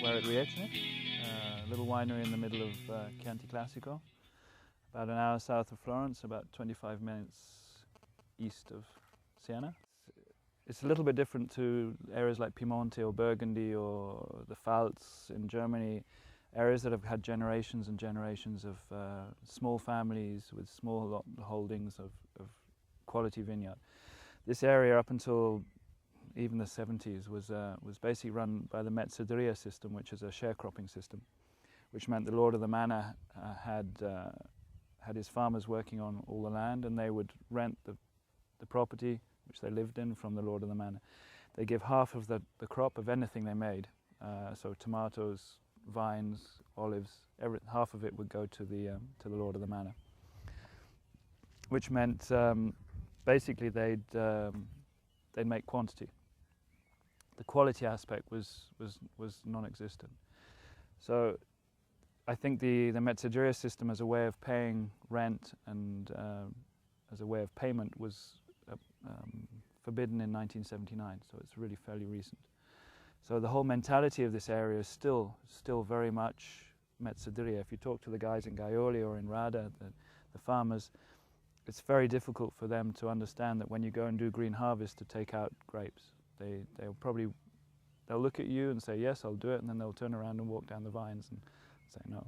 we're at Ricasoli, a little winery in the middle of Chianti Classico, about an hour south of Florence, about 25 minutes east of Siena. It's a little bit different to areas like Piemonte or Burgundy or the Pfalz in Germany, areas that have had generations and generations of small families with small holdings of quality vineyard. This area up until even the 70s was basically run by the Mezzadaria system, which is a sharecropping system, which meant the lord of the manor had his farmers working on all the land, and they would rent the property which they lived in from the lord of the manor. They give half of the crop of anything they made, so tomatoes, vines, olives, half of it would go to the lord of the manor, which meant basically they'd make quantity. The quality aspect was non-existent. So I think the Mezzadaria system as a way of paying rent and as a way of payment was forbidden in 1979, so it's really fairly recent. So the whole mentality of this area is still very much Mezzadaria. If you talk to the guys in Gaiole or in Radda, the farmers, it's very difficult for them to understand that when you go and do green harvest to take out grapes, they'll look at you and say yes, I'll do it, and then they'll turn around and walk down the vines and say no.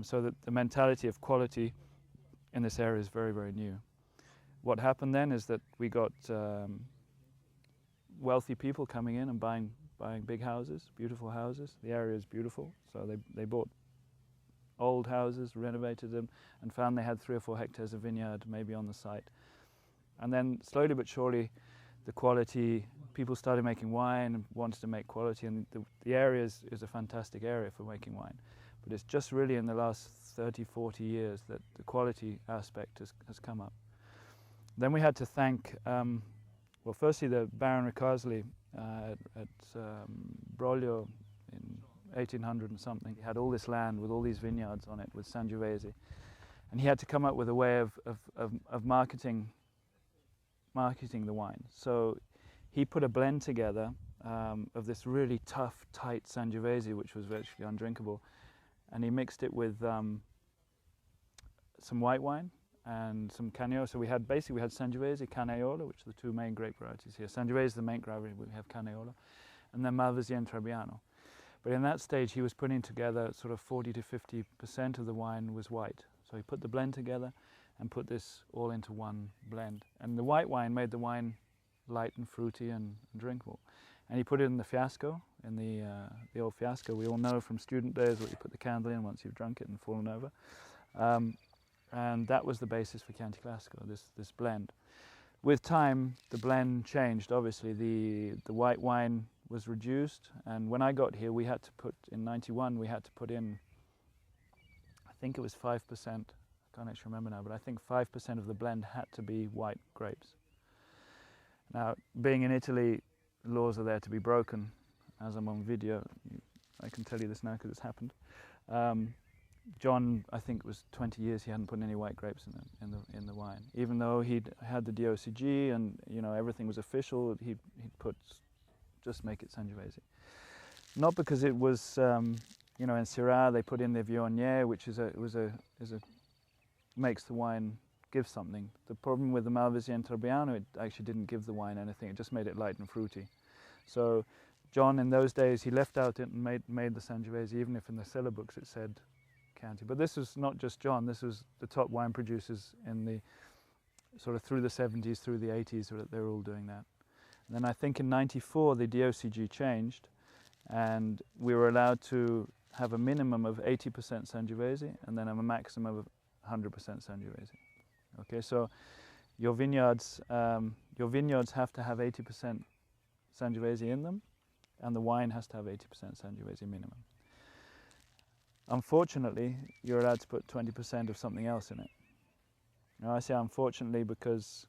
So that the mentality of quality in this area is very, very new. What happened then is that we got wealthy people coming in and buying big houses, beautiful houses. The area is beautiful, so they bought old houses, renovated them, and found they had 3 or 4 hectares of vineyard maybe on the site. And then slowly but surely, the quality, people started making wine and wanted to make quality, and the area is a fantastic area for making wine. But it's just really in the last 30, 40 years that the quality aspect has come up. Then we had to thank, well, firstly the Baron Riscaioli at Brolio in 1800 and something. He had all this land with all these vineyards on it with Sangiovese, and he had to come up with a way of marketing the wine. So he put a blend together of this really tough, tight Sangiovese, which was virtually undrinkable, and he mixed it with some white wine and some Canaiolo. So we had Sangiovese, Canaiolo, which are the 2 main grape varieties here. Sangiovese is the main grape, we have Canaiolo, and then Malvasia and Trebbiano. But in that stage, he was putting together sort of 40 to 50% of the wine was white. So he put the blend together and put this all into one blend. And the white wine made the wine light and fruity and drinkable. And he put it in the Fiasco, in the old Fiasco. We all know from student days what you put the candle in once you've drunk it and fallen over. And that was the basis for Chianti Classico, this blend. With time, the blend changed. Obviously, the white wine was reduced, and when I got here, we had to put, in 91, we had to put in, I think it was 5%, I can't actually remember now, but I think 5% of the blend had to be white grapes. Now, being in Italy, laws are there to be broken. As I'm on video, I can tell you this now because it's happened. John, I think it was 20 years he hadn't put any white grapes in the wine, even though he'd had the DOCG and everything was official. He'd put just make it Sangiovese, not because it was in Syrah they put in the Viognier, which makes the wine give something. The problem with the Malvasia and Trebbiano, it actually didn't give the wine anything. It just made it light and fruity. So John, in those days, he left out it and made the Sangiovese, even if in the cellar books it said Chianti. But this was not just John. This was the top wine producers in the sort of through the 70s, through the 80s. They were all doing that. And then I think in 94 the DOCG changed, and we were allowed to have a minimum of 80% Sangiovese and then have a maximum of 100% Sangiovese. Okay, so your vineyards have to have 80% Sangiovese in them, and the wine has to have 80% Sangiovese minimum. Unfortunately, you're allowed to put 20% of something else in it. Now I say unfortunately because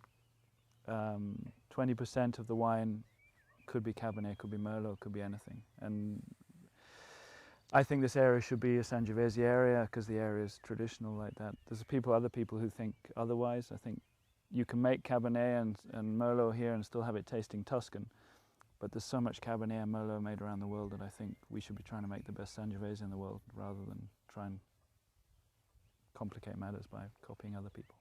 20% of the wine could be Cabernet, could be Merlot, could be anything. And I think this area should be a Sangiovese area because the area is traditional like that. There's other people who think otherwise. I think you can make Cabernet and Merlot here and still have it tasting Tuscan, But there's so much Cabernet and Merlot made around the world that I think we should be trying to make the best Sangiovese in the world rather than try and complicate matters by copying other people.